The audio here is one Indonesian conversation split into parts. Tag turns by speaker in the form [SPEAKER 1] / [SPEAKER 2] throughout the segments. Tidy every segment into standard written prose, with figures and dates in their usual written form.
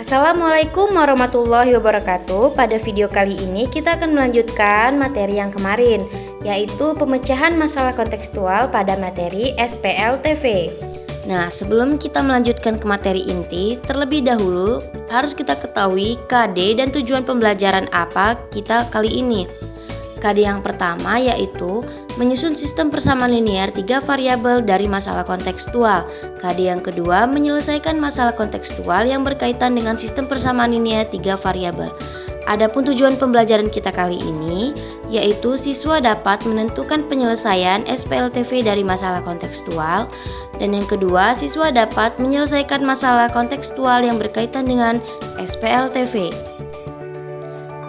[SPEAKER 1] Assalamualaikum warahmatullahi wabarakatuh. Pada video kali ini kita akan melanjutkan materi yang kemarin, yaitu pemecahan masalah kontekstual pada materi SPLTV. Nah, sebelum kita melanjutkan ke materi inti, terlebih dahulu harus kita ketahui KD dan tujuan pembelajaran apa kita kali ini. KD yang pertama yaitu menyusun sistem persamaan linear 3 variabel dari masalah kontekstual. KD yang kedua menyelesaikan masalah kontekstual yang berkaitan dengan sistem persamaan linear 3 variabel. Adapun tujuan pembelajaran kita kali ini yaitu siswa dapat menentukan penyelesaian SPLTV dari masalah kontekstual, dan yang kedua siswa dapat menyelesaikan masalah kontekstual yang berkaitan dengan SPLTV.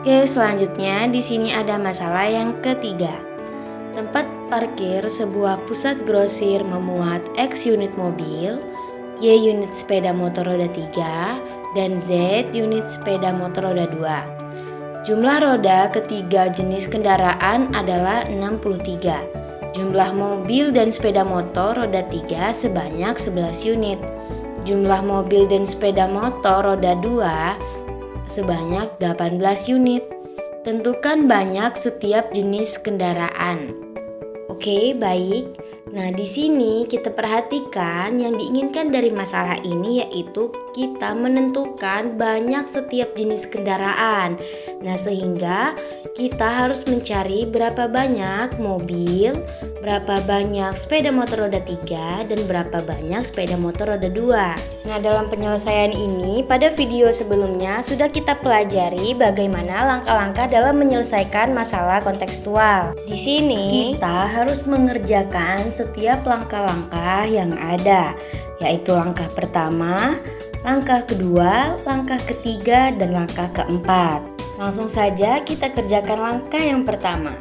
[SPEAKER 1] Oke, selanjutnya di sini ada masalah yang ketiga. Tempat parkir sebuah pusat grosir memuat X unit mobil, Y unit sepeda motor roda 3, dan Z unit sepeda motor roda 2. Jumlah roda ketiga jenis kendaraan adalah 63. Jumlah mobil dan sepeda motor roda 3 sebanyak 11 unit. Jumlah mobil dan sepeda motor roda 2 sebanyak 18 unit. Tentukan banyak setiap jenis kendaraan. Oke, baik. Nah, di sini kita perhatikan yang diinginkan dari masalah ini yaitu kita menentukan banyak setiap jenis kendaraan. Nah, sehingga kita harus mencari berapa banyak mobil, berapa banyak sepeda motor roda 3, dan berapa banyak sepeda motor roda 2. Nah, dalam penyelesaian ini pada video sebelumnya sudah kita pelajari bagaimana langkah-langkah dalam menyelesaikan masalah kontekstual. Di sini kita harus mengerjakan setiap langkah-langkah yang ada, yaitu langkah pertama, langkah kedua, langkah ketiga, dan langkah keempat. Langsung saja kita kerjakan langkah yang pertama.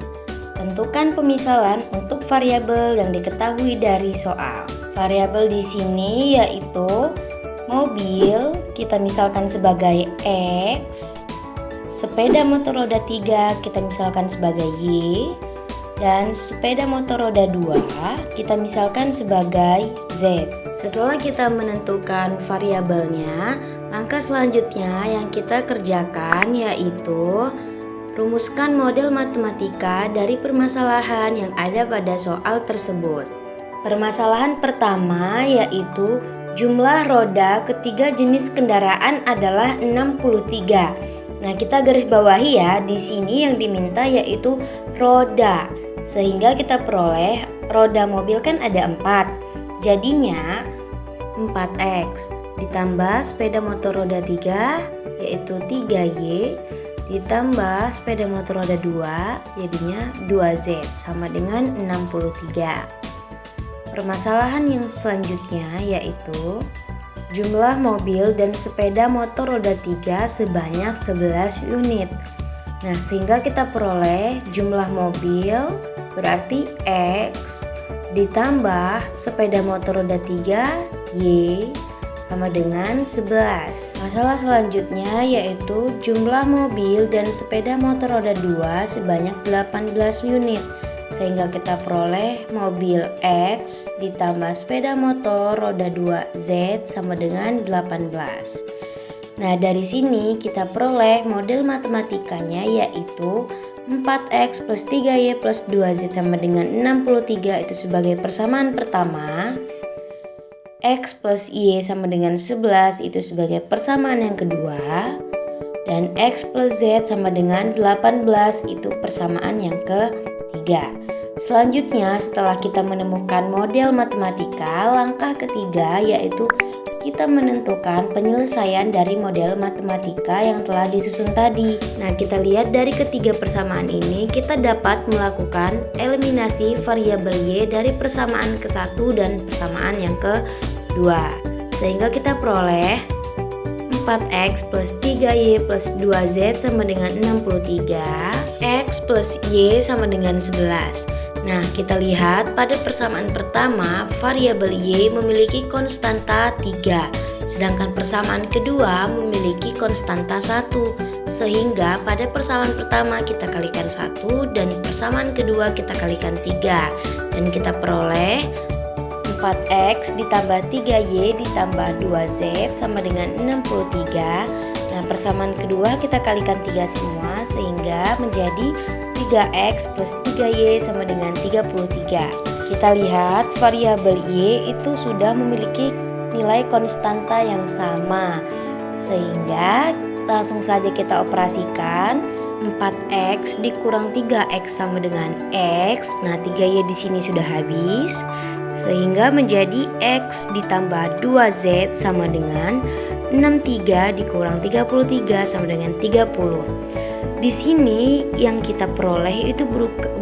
[SPEAKER 1] Tentukan pemisalan untuk variabel yang diketahui dari soal. Variabel di sini yaitu mobil, kita misalkan sebagai X, sepeda motor roda 3 kita misalkan sebagai Y, dan sepeda motor roda 2 kita misalkan sebagai Z. Setelah kita menentukan variabelnya, langkah selanjutnya yang kita kerjakan yaitu rumuskan model matematika dari permasalahan yang ada pada soal tersebut. Permasalahan pertama yaitu jumlah roda ketiga jenis kendaraan adalah 63. Nah, kita garis bawahi ya, di sini yang diminta yaitu roda. Sehingga kita peroleh roda mobil kan ada 4. Jadinya 4X ditambah sepeda motor roda 3 yaitu 3Y ditambah sepeda motor roda 2 jadinya 2Z sama dengan 63. Permasalahan yang selanjutnya yaitu jumlah mobil dan sepeda motor roda 3 sebanyak 11 unit. Nah, sehingga kita peroleh jumlah mobil berarti X ditambah sepeda motor roda 3 Y sama dengan 11. Masalah selanjutnya yaitu jumlah mobil dan sepeda motor roda 2 sebanyak 18 unit. Sehingga kita peroleh mobil X ditambah sepeda motor roda 2 Z sama dengan 18. Nah, dari sini kita peroleh model matematikanya yaitu 4X plus 3Y plus 2Z sama dengan 63 itu sebagai persamaan pertama. X plus Y sama dengan 11 itu sebagai persamaan yang kedua. Dan X plus Z sama dengan 18 itu persamaan yang ketiga. Selanjutnya setelah kita menemukan model matematika, langkah ketiga yaitu kita menentukan penyelesaian dari model matematika yang telah disusun tadi. Nah, kita lihat dari ketiga persamaan ini kita dapat melakukan eliminasi variabel Y dari persamaan ke-1 dan persamaan yang ke-2. Sehingga kita peroleh 4X plus 3Y plus 2Z sama dengan 63, X plus Y sama dengan 11. Nah, kita lihat pada persamaan pertama variabel Y memiliki konstanta 3, sedangkan persamaan kedua memiliki konstanta 1. Sehingga pada persamaan pertama kita kalikan 1 dan persamaan kedua kita kalikan 3. Dan kita peroleh 4X ditambah 3Y ditambah 2Z sama dengan 63 persamaan kedua kita kalikan 3 semua sehingga menjadi 3x plus 3y sama dengan 33. Kita lihat variabel y itu sudah memiliki nilai konstanta yang sama, sehingga langsung saja kita operasikan. 4x dikurang 3x sama dengan x. Nah, 3y di sini sudah habis, sehingga menjadi x ditambah 2z sama dengan 63 dikurang 33 sama dengan 30. Di sini yang kita peroleh itu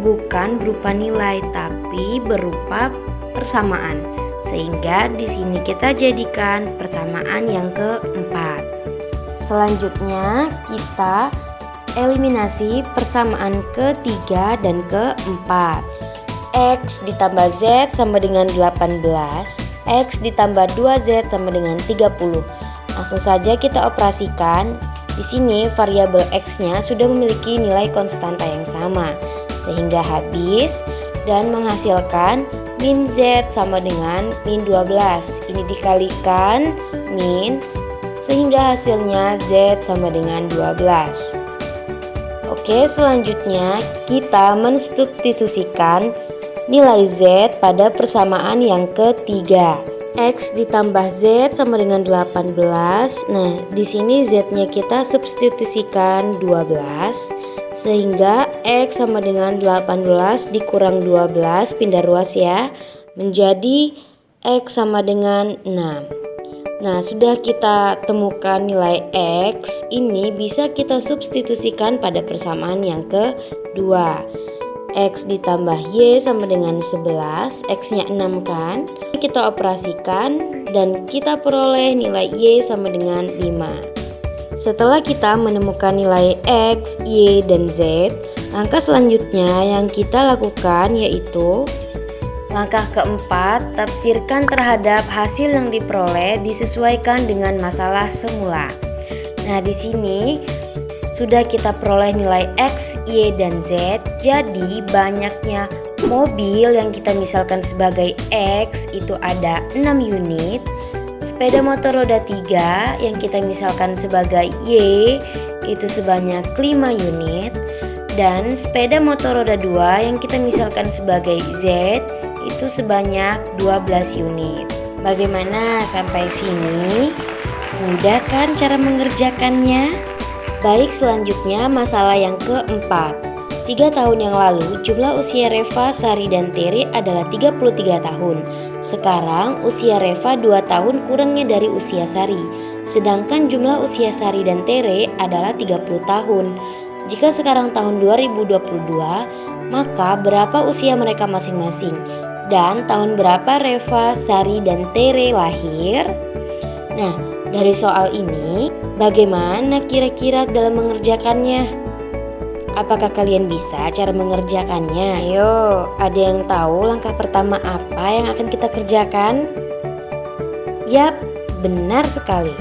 [SPEAKER 1] bukan berupa nilai tapi berupa persamaan. Sehingga di sini kita jadikan persamaan yang keempat. Selanjutnya kita eliminasi persamaan ketiga dan keempat. X ditambah Z sama dengan 18, X ditambah 2Z sama dengan 30. Langsung saja kita operasikan. Di sini variabel X-nya sudah memiliki nilai konstanta yang sama, sehingga habis dan menghasilkan min Z sama dengan min 12. Ini dikalikan min, sehingga hasilnya Z sama dengan 12. Oke, selanjutnya kita mensubstitusikan nilai Z pada persamaan yang ketiga. X ditambah Z sama dengan 18. Nah, di sini Z-nya kita substitusikan 12, sehingga X sama dengan 18 dikurang 12, pindah ruas ya, menjadi X sama dengan 6. Nah, sudah kita temukan nilai X, ini bisa kita substitusikan pada persamaan yang kedua. X ditambah Y sama dengan 11, X-nya 6 kan? Kita operasikan dan kita peroleh nilai Y sama dengan 5. Setelah kita menemukan nilai X, Y, dan Z, langkah selanjutnya yang kita lakukan yaitu langkah keempat, tafsirkan terhadap hasil yang diperoleh disesuaikan dengan masalah semula. Nah, di sini sudah kita peroleh nilai X, Y, dan Z. Jadi banyaknya mobil yang kita misalkan sebagai X itu ada 6 unit. Sepeda motor roda 3 yang kita misalkan sebagai Y itu sebanyak 5 unit. Dan sepeda motor roda 2 yang kita misalkan sebagai Z itu sebanyak 12 unit. Bagaimana sampai sini? Mudah kan cara mengerjakannya? Baik, selanjutnya masalah yang keempat. 3 tahun yang lalu jumlah usia Reva, Sari, dan Tere adalah 33 tahun. Sekarang usia Reva 2 tahun kurangnya dari usia Sari. Sedangkan jumlah usia Sari dan Tere adalah 30 tahun. Jika sekarang tahun 2022, maka berapa usia mereka masing-masing? Dan tahun berapa Reva, Sari, dan Tere lahir? Nah, dari soal ini, bagaimana kira-kira dalam mengerjakannya? Apakah kalian bisa cara mengerjakannya? Ayo, ada yang tahu langkah pertama apa yang akan kita kerjakan? Yap, benar sekali.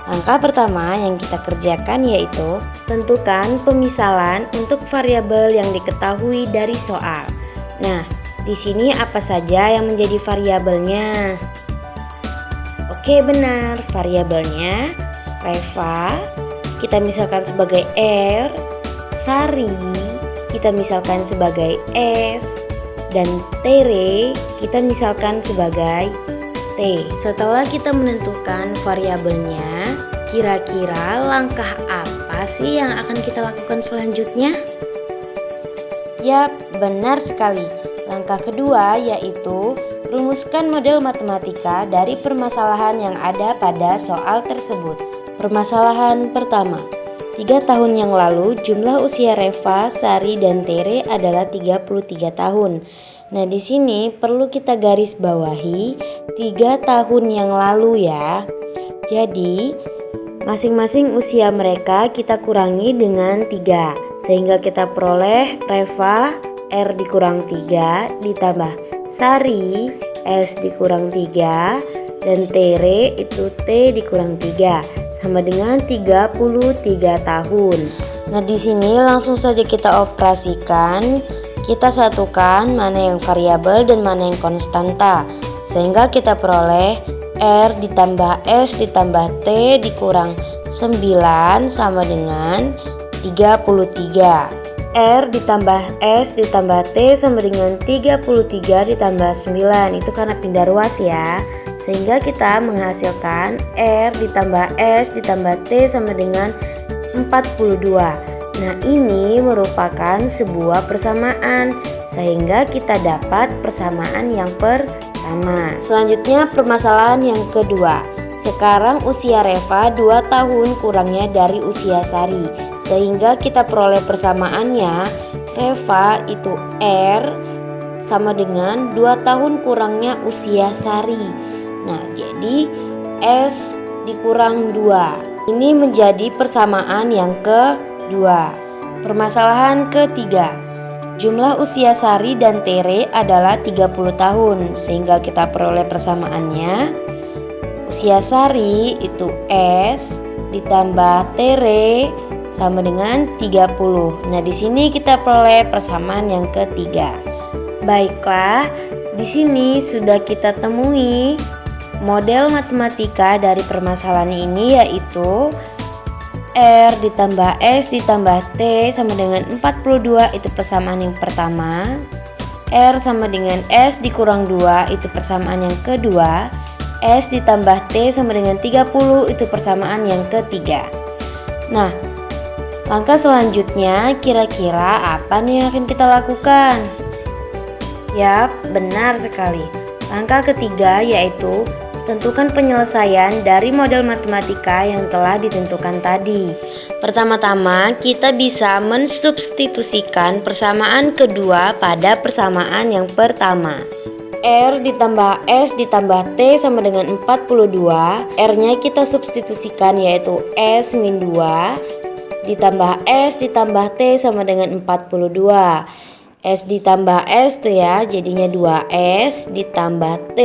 [SPEAKER 1] Langkah pertama yang kita kerjakan yaitu tentukan pemisalan untuk variabel yang diketahui dari soal. Nah, di sini apa saja yang menjadi variabelnya? Oke, benar, variabelnya Reva kita misalkan sebagai R, Sari kita misalkan sebagai S, dan Tere kita misalkan sebagai T. Setelah kita menentukan variabelnya, kira-kira langkah apa sih yang akan kita lakukan selanjutnya? Yap, benar sekali. Langkah kedua yaitu rumuskan model matematika dari permasalahan yang ada pada soal tersebut. Permasalahan pertama, 3 tahun yang lalu jumlah usia Reva, Sari, dan Tere adalah 33 tahun. Nah, di sini perlu kita garis bawahi 3 tahun yang lalu ya. Jadi masing-masing usia mereka kita kurangi dengan 3, sehingga kita peroleh Reva R dikurang 3 ditambah Sari S dikurang 3 dan Tere itu T dikurang 3 sama dengan 33 tahun. Nah, di sini langsung saja kita operasikan. Kita satukan mana yang variabel dan mana yang konstanta, sehingga kita peroleh R ditambah S ditambah T dikurang 9 sama dengan 33. R ditambah S ditambah T sama dengan 33 ditambah 9. Itu karena pindah ruas ya. Sehingga kita menghasilkan R ditambah S ditambah T sama dengan 42. Nah, ini merupakan sebuah persamaan, sehingga kita dapat persamaan yang pertama. Selanjutnya permasalahan yang kedua. Sekarang usia Reva 2 tahun kurangnya dari usia Sari, sehingga kita peroleh persamaannya. Reva itu R sama dengan 2 tahun kurangnya usia Sari. Nah, jadi S dikurang 2. Ini menjadi persamaan yang kedua. Permasalahan ketiga. Jumlah usia Sari dan Tere adalah 30 tahun, sehingga kita peroleh persamaannya. Usia Sari itu S ditambah Tere sama dengan 30. Nah, di sini kita peroleh persamaan yang ketiga. Baiklah, di sini sudah kita temui model matematika dari permasalahan ini, yaitu R ditambah S ditambah T sama dengan 42, itu persamaan yang pertama. R sama dengan S dikurang 2, itu persamaan yang kedua. S ditambah T sama dengan 30, itu persamaan yang ketiga. Nah, langkah selanjutnya kira-kira apa nih yang akan kita lakukan? Yap, benar sekali. Langkah ketiga yaitu tentukan penyelesaian dari model matematika yang telah ditentukan tadi. Pertama-tama, kita bisa mensubstitusikan persamaan kedua pada persamaan yang pertama. R ditambah S ditambah T sama dengan 42. R-nya kita substitusikan yaitu S min 2 ditambah S ditambah T sama dengan 42. S ditambah S tuh ya, jadinya 2S ditambah T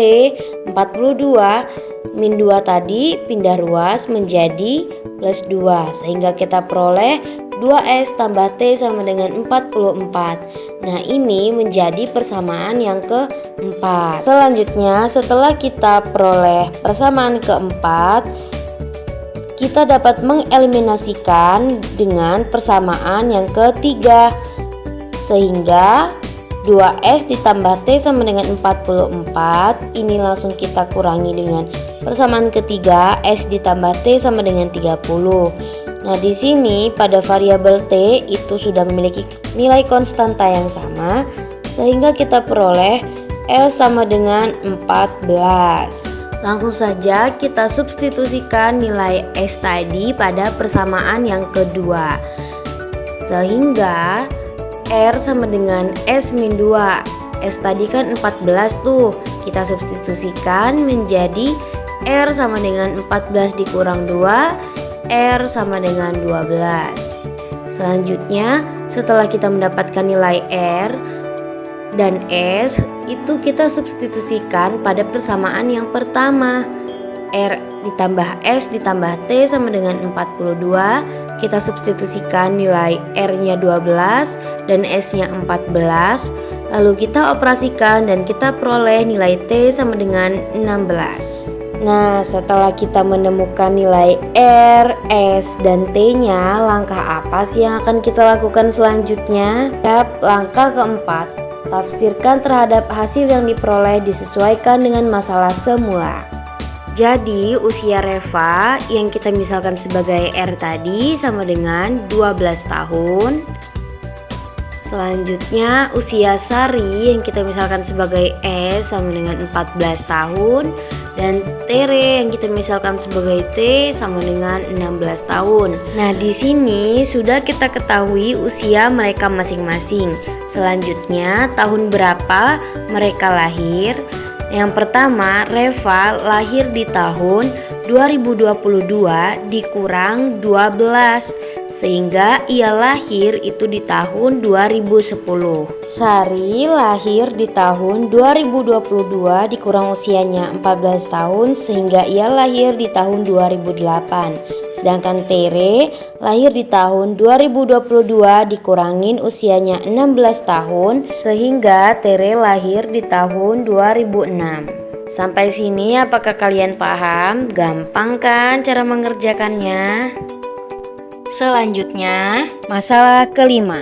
[SPEAKER 1] 42. Min 2 tadi pindah ruas menjadi plus 2, sehingga kita peroleh 2S tambah T sama dengan 44. Nah, ini menjadi persamaan yang keempat. Selanjutnya, setelah kita peroleh persamaan keempat, kita dapat mengeliminasikan dengan persamaan yang ketiga, sehingga 2S ditambah T sama dengan 44. Ini langsung kita kurangi dengan persamaan ketiga, S ditambah T sama dengan 30. Nah, di sini pada variabel T itu sudah memiliki nilai konstanta yang sama, sehingga kita peroleh S sama dengan 14. Langsung saja kita substitusikan nilai S tadi pada persamaan yang kedua, sehingga R sama dengan S min 2. S tadi kan 14 tuh, kita substitusikan menjadi R sama dengan 14 dikurang 2, R sama dengan 12. Selanjutnya, setelah kita mendapatkan nilai R dan S, itu kita substitusikan pada persamaan yang pertama. R ditambah S ditambah T sama dengan 42. Kita substitusikan nilai R-nya 12 dan S-nya 14. Lalu kita operasikan dan kita peroleh nilai T sama dengan 16. Nah, setelah kita menemukan nilai R, S, dan T-nya, langkah apa sih yang akan kita lakukan selanjutnya? Yap, langkah keempat. Tafsirkan terhadap hasil yang diperoleh disesuaikan dengan masalah semula. Jadi usia Reva yang kita misalkan sebagai R tadi sama dengan 12 tahun. Selanjutnya usia Sari yang kita misalkan sebagai S sama dengan 14 tahun. Dan Tere yang kita misalkan sebagai T sama dengan 16 tahun. Nah, di sini sudah kita ketahui usia mereka masing-masing. Selanjutnya, tahun berapa mereka lahir? Yang pertama, Reva lahir di tahun 2022 dikurang 12, sehingga ia lahir itu di tahun 2010. Sari lahir di tahun 2022 dikurang usianya 14 tahun, sehingga ia lahir di tahun 2008. Sedangkan Tere lahir di tahun 2022 dikurangin usianya 16 tahun, sehingga Tere lahir di tahun 2006. Sampai sini apakah kalian paham? Gampang kan cara mengerjakannya? Selanjutnya, masalah kelima.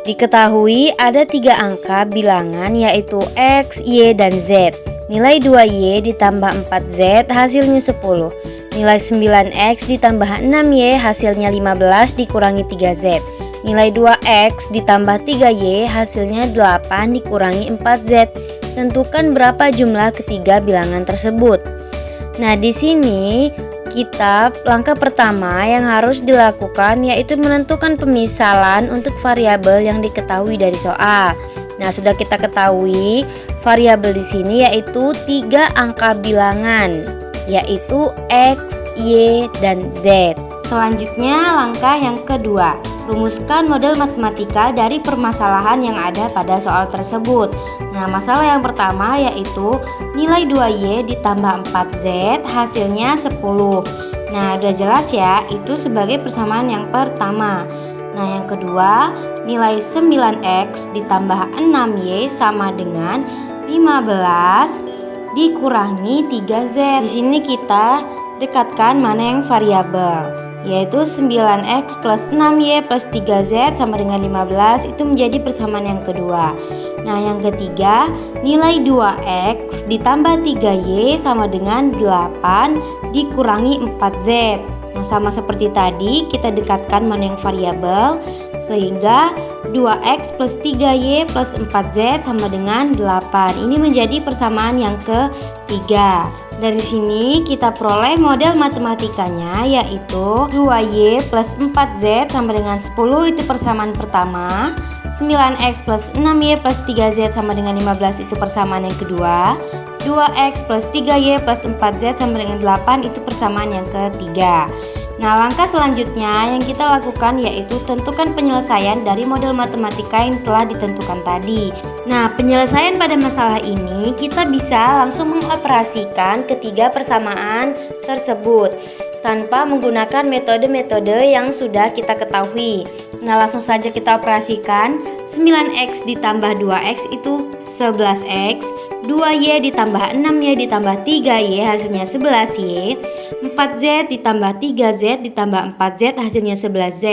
[SPEAKER 1] Diketahui ada 3 angka bilangan yaitu X, Y, dan Z. Nilai 2Y ditambah 4Z hasilnya 10. Nilai 9X ditambah 6Y hasilnya 15 dikurangi 3Z. Nilai 2X ditambah 3Y hasilnya 8 dikurangi 4Z. Tentukan berapa jumlah ketiga bilangan tersebut. Nah, di sini langkah pertama yang harus dilakukan yaitu menentukan pemisalan untuk variabel yang diketahui dari soal. Nah, sudah kita ketahui variabel di sini yaitu 3 angka bilangan, yaitu X, Y, dan Z. Selanjutnya langkah yang kedua, rumuskan model matematika dari permasalahan yang ada pada soal tersebut. Nah, masalah yang pertama yaitu nilai 2Y ditambah 4Z hasilnya 10. Nah, udah jelas ya, itu sebagai persamaan yang pertama. Nah, yang kedua, nilai 9X ditambah 6Y sama dengan 15 dikurangi 3Z. Di sini kita dekatkan mana yang variabel, yaitu 9X plus 6Y plus 3Z sama dengan 15. Itu menjadi persamaan yang kedua. Nah, yang ketiga, nilai 2X ditambah 3Y sama dengan 8 dikurangi 4Z. Nah, sama seperti tadi, kita dekatkan mana yang variabel, sehingga 2X plus 3Y plus 4Z sama dengan 8. Ini menjadi persamaan yang ketiga. Dari sini kita peroleh model matematikanya, yaitu 2Y plus 4Z sama dengan 10, itu persamaan pertama. 9X plus 6Y plus 3Z sama dengan 15, itu persamaan yang kedua. 2X plus 3Y plus 4Z sama dengan 8, itu persamaan yang ketiga. Nah, langkah selanjutnya yang kita lakukan yaitu tentukan penyelesaian dari model matematika yang telah ditentukan tadi. Nah, penyelesaian pada masalah ini kita bisa langsung mengoperasikan ketiga persamaan tersebut tanpa menggunakan metode-metode yang sudah kita ketahui. Nah, langsung saja kita operasikan. 9X ditambah 2X itu 11X, 2Y ditambah 6Y ditambah 3Y hasilnya 11Y, 4Z ditambah 3Z ditambah 4Z hasilnya 11Z,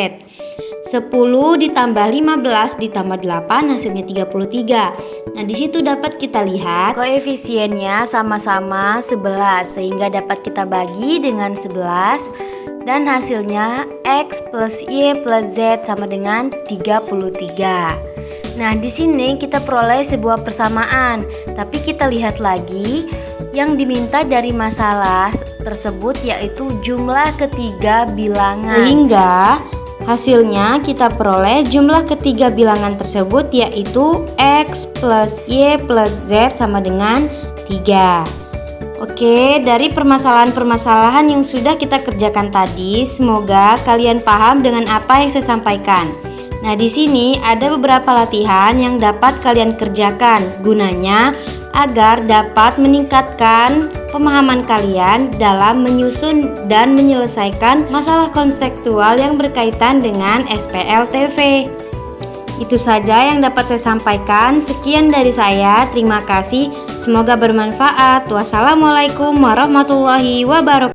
[SPEAKER 1] 10 ditambah 15 ditambah 8 hasilnya 33. Nah, di situ dapat kita lihat koefisiennya sama-sama 11, sehingga dapat kita bagi dengan 11 dan hasilnya X plus Y plus Z sama dengan 33. Nah, di sini kita peroleh sebuah persamaan, tapi kita lihat lagi yang diminta dari masalah tersebut yaitu jumlah ketiga bilangan. Sehingga hasilnya kita peroleh jumlah ketiga bilangan tersebut yaitu X plus Y plus Z sama dengan 3. Oke, dari permasalahan-permasalahan yang sudah kita kerjakan tadi, semoga kalian paham dengan apa yang saya sampaikan. Nah, di sini ada beberapa latihan yang dapat kalian kerjakan gunanya agar dapat meningkatkan pemahaman kalian dalam menyusun dan menyelesaikan masalah konseptual yang berkaitan dengan SPL-TV. Itu saja yang dapat saya sampaikan. Sekian dari saya. Terima kasih. Semoga bermanfaat. Wassalamualaikum warahmatullahi wabarakatuh.